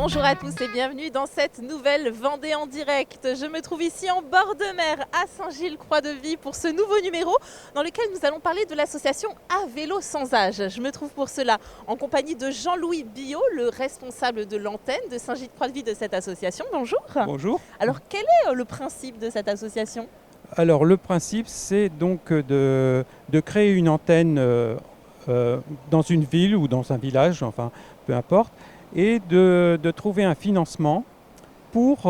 Bonjour à tous et bienvenue dans cette nouvelle Vendée en direct. Je me trouve ici en bord de mer à Saint-Gilles-Croix-de-Vie pour ce nouveau numéro dans lequel nous allons parler de l'association À Vélo Sans Âge. Je me trouve pour cela en compagnie de Jean-Louis Billot, le responsable de l'antenne de Saint-Gilles-Croix-de-Vie de cette association. Bonjour. Bonjour. Alors quel est le principe de cette association ? Alors le principe, c'est donc de créer une antenne dans une ville ou dans un village, enfin peu importe, et de trouver un financement pour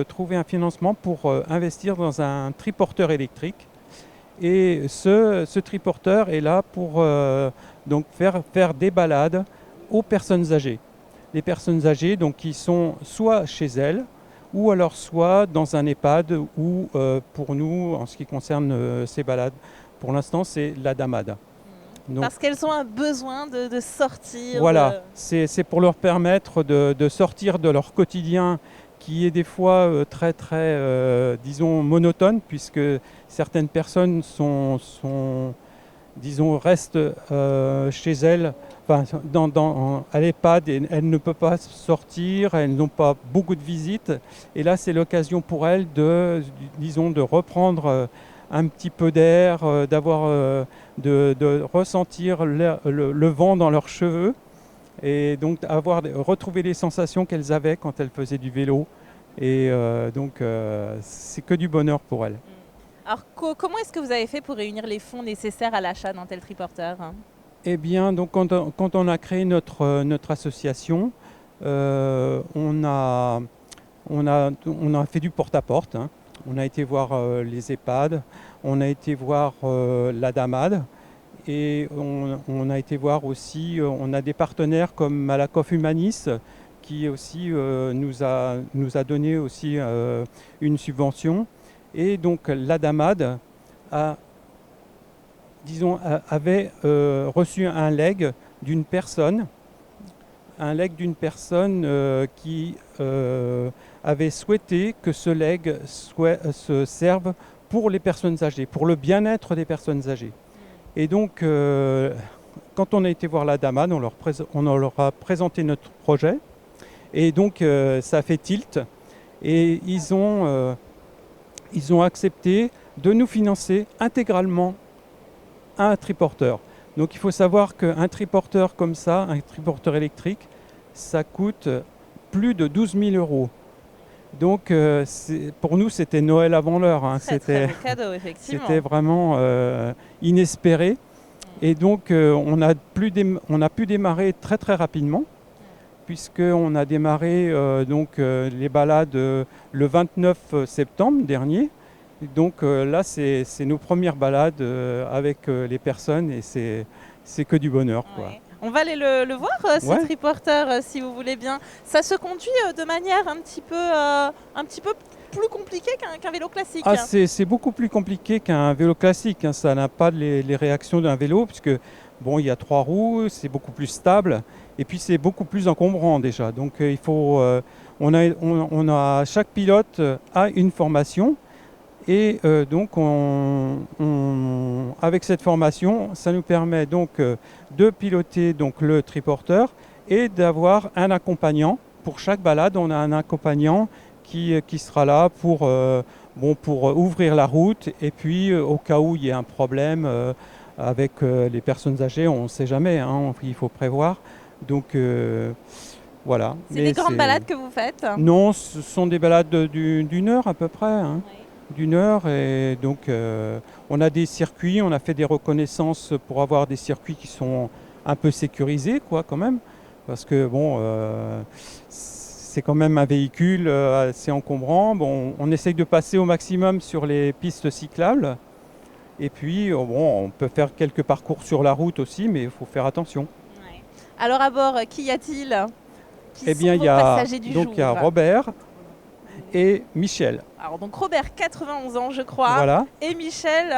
trouver un financement pour investir dans un triporteur électrique. Et ce triporteur est là pour donc faire des balades aux personnes âgées. Les personnes âgées donc, qui sont soit chez elles, ou alors soit dans un EHPAD, ou pour nous, en ce qui concerne ces balades, pour l'instant, c'est la DAMAD. Donc, parce qu'elles ont un besoin de sortir. voilà, c'est pour leur permettre de sortir de leur quotidien qui est des fois très, disons, monotone, puisque certaines personnes restent chez elles, enfin, à l'EHPAD, et elles ne peuvent pas sortir, elles n'ont pas beaucoup de visites. Et là, c'est l'occasion pour elles de reprendre un petit peu d'air, de ressentir le vent dans leurs cheveux, et donc retrouver les sensations qu'elles avaient quand elles faisaient du vélo. Et c'est que du bonheur pour elles. Alors comment est-ce que vous avez fait pour réunir les fonds nécessaires à l'achat d'un tel triporteur ? Eh bien, donc, quand on a créé notre association, on a fait du porte-à-porte. Hein. On a été voir les EHPAD, on a été voir la DAMAD, et on a été voir aussi, on a des partenaires comme Malakoff Humanis, qui aussi nous a donné aussi une subvention. Et donc la DAMAD avait reçu un legs d'une personne, qui avait souhaité que ce legs se serve pour les personnes âgées, pour le bien-être des personnes âgées. Et donc, quand on a été voir la DAMAD, on leur a présenté notre projet. Et donc, ça a fait tilt. Et ils ont accepté de nous financer intégralement un triporteur. Donc, il faut savoir qu'un triporteur comme ça, un triporteur électrique, ça coûte plus de 12 000 €. Donc, pour nous, c'était Noël avant l'heure. Hein. Très beau cadeau, effectivement. C'était vraiment inespéré. Et donc, on a pu démarrer très très rapidement, puisqu'on a démarré les balades le 29 septembre dernier. Donc là, c'est nos premières balades avec les personnes, et c'est que du bonheur, quoi. Ouais. On va aller le voir, ce triporteur, si vous voulez bien. Ça se conduit de manière un petit peu plus compliquée qu'un vélo classique. Ah, c'est beaucoup plus compliqué qu'un vélo classique. Hein. Ça n'a pas les réactions d'un vélo, puisque bon, il y a 3 roues, c'est beaucoup plus stable, et puis c'est beaucoup plus encombrant déjà. Donc il faut, chaque pilote a une formation. Et donc, avec cette formation, ça nous permet donc de piloter donc, le triporteur et d'avoir un accompagnant. Pour chaque balade, on a un accompagnant qui sera là pour ouvrir la route. Et puis, au cas où il y a un problème avec les personnes âgées, on ne sait jamais, hein, il faut prévoir. Donc, voilà. C'est des grandes balades que vous faites ? Non, ce sont des balades d'une heure à peu près. Hein. Oui. D'une heure, et donc on a des circuits, on a fait des reconnaissances pour avoir des circuits qui sont un peu sécurisés, quoi, quand même, parce que bon, c'est quand même un véhicule assez encombrant. Bon, on essaye de passer au maximum sur les pistes cyclables, et puis bon, on peut faire quelques parcours sur la route aussi, mais il faut faire attention. Ouais. Alors à bord, qu'y a-t-il ? Eh bien, il y a Robert et Michel. Alors donc Robert, 91 ans je crois, voilà. Et Michel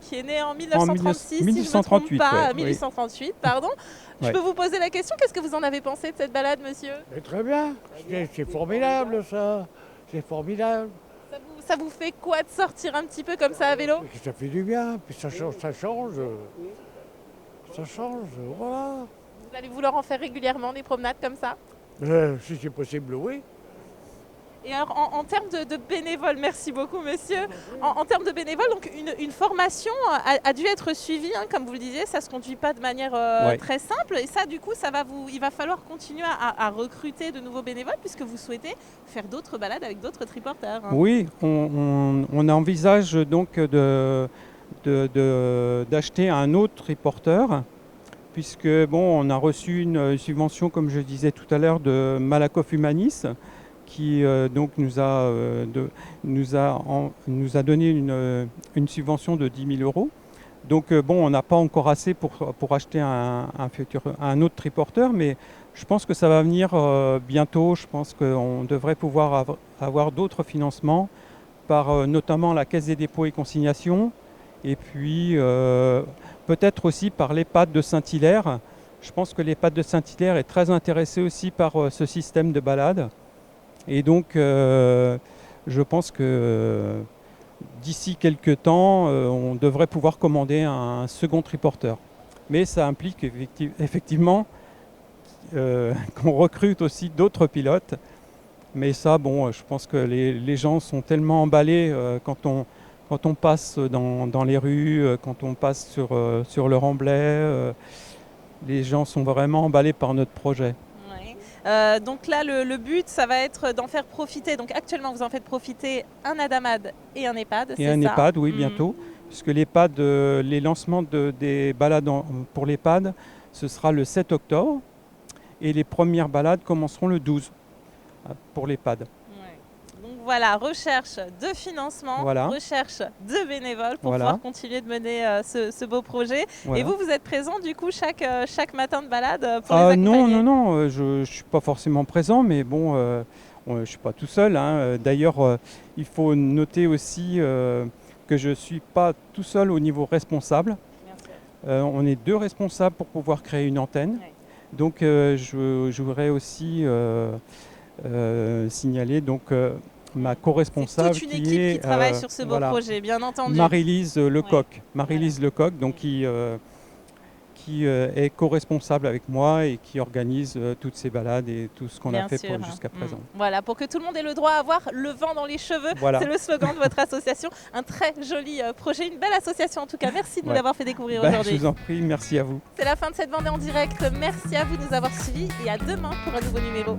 qui est né en 1936, 1838, si je ne me trompe pas, ouais, 1838, pardon. Je peux vous poser la question, qu'est-ce que vous en avez pensé de cette balade, monsieur ? Mais très bien, c'est formidable ça, c'est formidable. Ça vous fait quoi de sortir un petit peu comme ça à vélo ? Ça fait du bien, puis ça change, voilà. Vous allez vouloir en faire régulièrement des promenades comme ça ? Si c'est possible, oui. Et alors, en termes de bénévoles, merci beaucoup, monsieur. En termes de bénévoles, donc une formation a dû être suivie, hein, comme vous le disiez, ça ne se conduit pas de manière Ouais. très simple. Et ça, du coup, il va falloir continuer à recruter de nouveaux bénévoles puisque vous souhaitez faire d'autres balades avec d'autres triporteurs, hein. Oui, on envisage donc d'acheter un autre reporter, puisque bon, on a reçu une subvention, comme je disais tout à l'heure, de Malakoff Humanis, qui donc nous a donné une subvention de 10 000 euros. Donc bon, on n'a pas encore assez pour acheter un autre triporteur, mais je pense que ça va venir bientôt. Je pense qu'on devrait pouvoir avoir d'autres financements par notamment la Caisse des dépôts et consignations, et puis peut-être aussi par l'EHPAD de Saint-Hilaire. Je pense que l'EHPAD de Saint-Hilaire est très intéressé aussi par ce système de balade. Et donc, je pense que d'ici quelques temps, on devrait pouvoir commander un second triporteur. Mais ça implique effectivement qu'on recrute aussi d'autres pilotes. Mais ça, bon, je pense que les gens sont tellement emballés quand on passe dans les rues, quand on passe sur le Remblai. Les gens sont vraiment emballés par notre projet. Donc là, le but, ça va être d'en faire profiter. Donc actuellement, vous en faites profiter un Adamad et un EHPAD, c'est ça? Et un EHPAD, oui, bientôt. Puisque l'EHPAD, les lancements des balades pour l'EHPAD, ce sera le 7 octobre. Et les premières balades commenceront le 12 pour l'EHPAD. Donc voilà, recherche de financement, Voilà. recherche de bénévoles pour Voilà. pouvoir continuer de mener ce beau projet. Voilà. Et vous êtes présent du coup chaque matin de balade pour les accompagner? Non, je ne suis pas forcément présent, mais bon, je ne suis pas tout seul, hein. D'ailleurs, il faut noter aussi que je ne suis pas tout seul au niveau responsable. Bien sûr. On est 2 responsables pour pouvoir créer une antenne. Ouais. Donc je voudrais aussi signaler donc, ma co-responsable C'est toute une équipe qui travaille sur ce beau projet, bien entendu. Marie-Lise Lecoq. Ouais. Marie-Lise Lecoq, donc, qui est co-responsable avec moi et qui organise toutes ces balades et tout ce qu'on a fait jusqu'à présent. Voilà, pour que tout le monde ait le droit à avoir le vent dans les cheveux. Voilà. C'est le slogan de votre association. Un très joli projet, une belle association en tout cas. Merci de nous l'avoir fait découvrir aujourd'hui. Je vous en prie, merci à vous. C'est la fin de cette Vendée en direct. Merci à vous de nous avoir suivis et à demain pour un nouveau numéro.